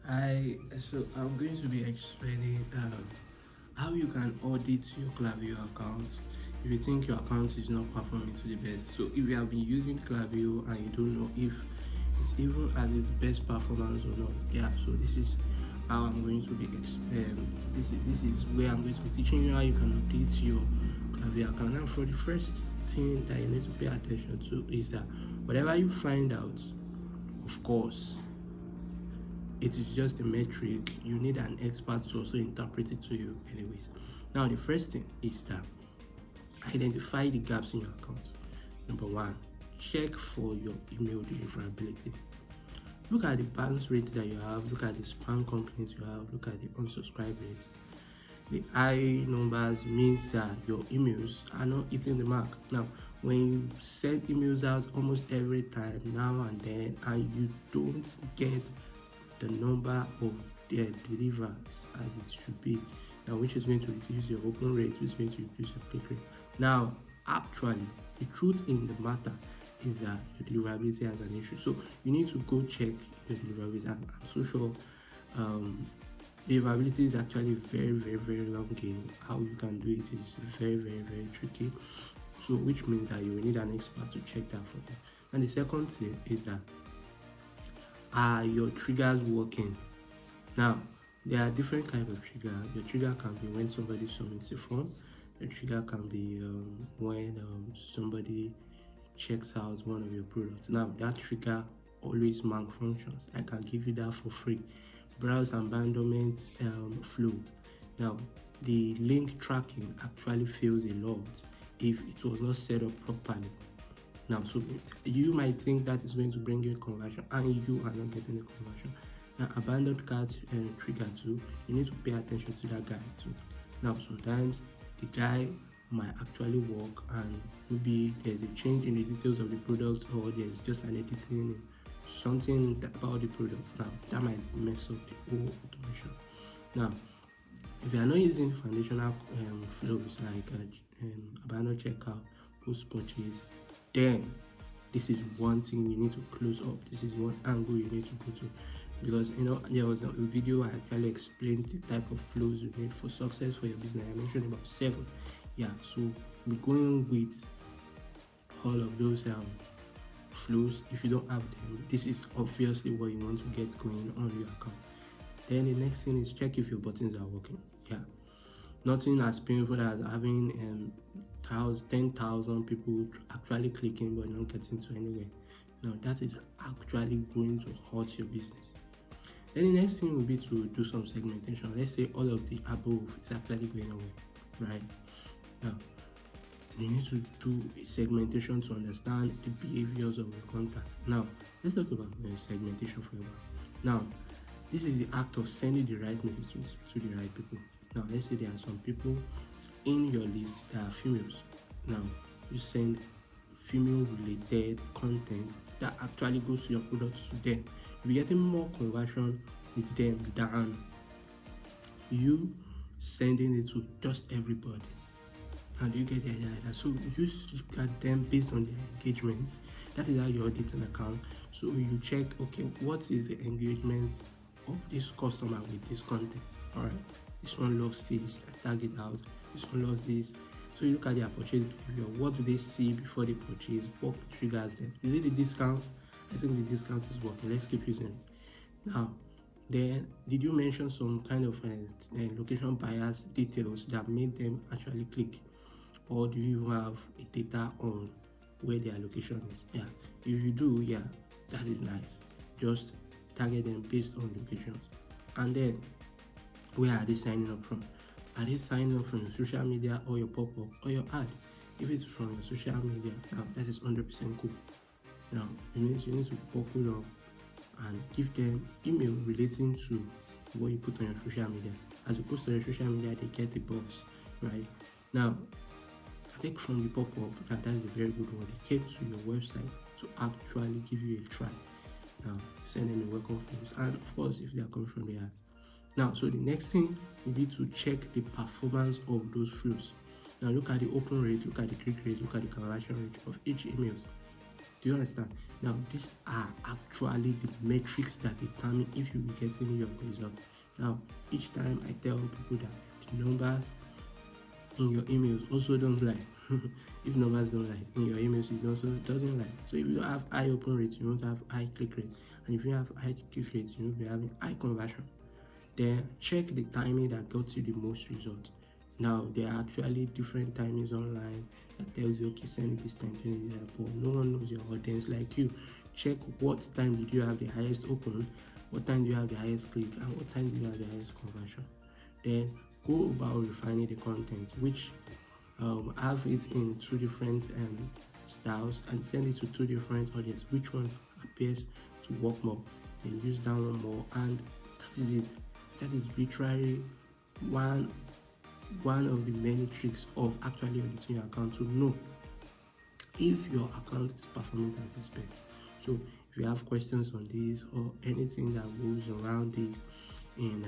I'm going to be explaining how you can audit your Klaviyo account if you think your account is not performing to the best. So if you have been using Klaviyo and you don't know if it's even at its best performance or not, yeah. So this is how I'm going to be this is where I'm going to be teaching you how you can update your Klaviyo account. Now, for the first thing that you need to pay attention to is that whatever you find out, of course, it is just a metric. You need an expert to also interpret it to you anyways. Now, the first thing is that identify the gaps in your account. Number one, check for your email deliverability. Look at the bounce rate that you have, look at the spam complaints you have, look at the unsubscribe rate. The high numbers means that your emails are not hitting the mark. Now, when you send emails out almost every time, now and then, and you don't get the number of their deliveries as it should be, now which is going to reduce your open rate, which is going to reduce your click rate. Now, actually, the truth in the matter is that your deliverability has an issue. So you need to go check your deliverability. I'm so sure deliverability is actually very long game. How you can do it is very tricky. So which means that you will need an expert to check that for you. And the second thing is that are your triggers working? Now, there are different kinds of triggers. Your trigger can be when somebody submits a form. Your trigger can be when somebody checks out one of your products. Now, that trigger always malfunctions. I can give you that for free. Browse abandonment flow. Now, the link tracking actually fails a lot if it was not set up properly. Now, so you might think that is going to bring you a conversion, and you are not getting a conversion. Now, abandoned cart trigger too, you need to pay attention to that guy too. Now, sometimes the guy might actually work, and maybe there's a change in the details of the product, or there's just an editing, something about the product. Now, that might mess up the whole automation. Now, if you are not using foundational flows like abandoned checkout, post purchase, then this is one thing you need to close up. This is one angle you need to go to, because there was a video I actually explained the type of flows you need for success for your business. I mentioned about 7. Yeah, so we're going with all of those flows. If you don't have them, this is obviously what you want to get going on your account. Then the next thing is check if your buttons are working. Yeah, nothing as painful as having 10,000 people actually clicking but not getting to anywhere. Now, that is actually going to hurt your business. Then the next thing will be to do some segmentation. Let's say all of the above is actually going away, right? Now, you need to do a segmentation to understand the behaviors of your contact. Now, let's talk about segmentation for a while. Now, this is the act of sending the right messages to the right people. Now, let's say there are some people in your list that are females. Now, you send female related content that actually goes to your products to them. You're getting more conversion with them than you sending it to just everybody. And you get the idea like that. So you look at them based on their engagement. That is how you audit an account. So you check, okay, what is the engagement of this customer with this content? All right, this one loves this, I tag it out. This one loves this. So you look at their purchase behavior. What do they see before they purchase? What triggers them? Is it the discount? I think the discount is working. Let's keep using it. Now, then, did you mention some kind of location bias details that made them actually click? Or do you even have a data on where their location is? Yeah, if you do, yeah, that is nice. Just target them based on locations. And then, where are they signing up from? Are they signing up from your social media or your pop-up or your ad? If it's from your social media, now that is 100% cool. Now, you need to buckle up and give them email relating to what you put on your social media. As opposed to your social media, they get the box, right? Now, take from the pop-up, that is a very good one. They came to your website to actually give you a try. Now, send them a welcome forms, and of course, if they are coming from the ad. Now, so the next thing will be to check the performance of those flows. Now, look at the open rate, look at the click rate, look at the conversion rate of each email. Do you understand? Now, these are actually the metrics that determine if you'll be getting your result. Now, each time I tell people that the numbers in your emails also don't lie. If numbers don't lie in your emails, it also doesn't lie. So if you don't have high open rates, you won't have high click rates, and if you have high click rates, you will be having high conversion. Then check the timing that got you the most results. Now, there are actually different timings online that tells you, okay, send me this time, send me that, but no one knows your audience like you. Check what time did you have the highest open, what time do you have the highest click, and what time do you have the highest conversion. Then go about refining the content, which have it in two different styles, and send it to two different audience. Which one appears to work more, then use that one more, and that is it. That is literally one of the many tricks of actually auditing your account to know if your account is performing as expected. So if you have questions on this or anything that goes around this in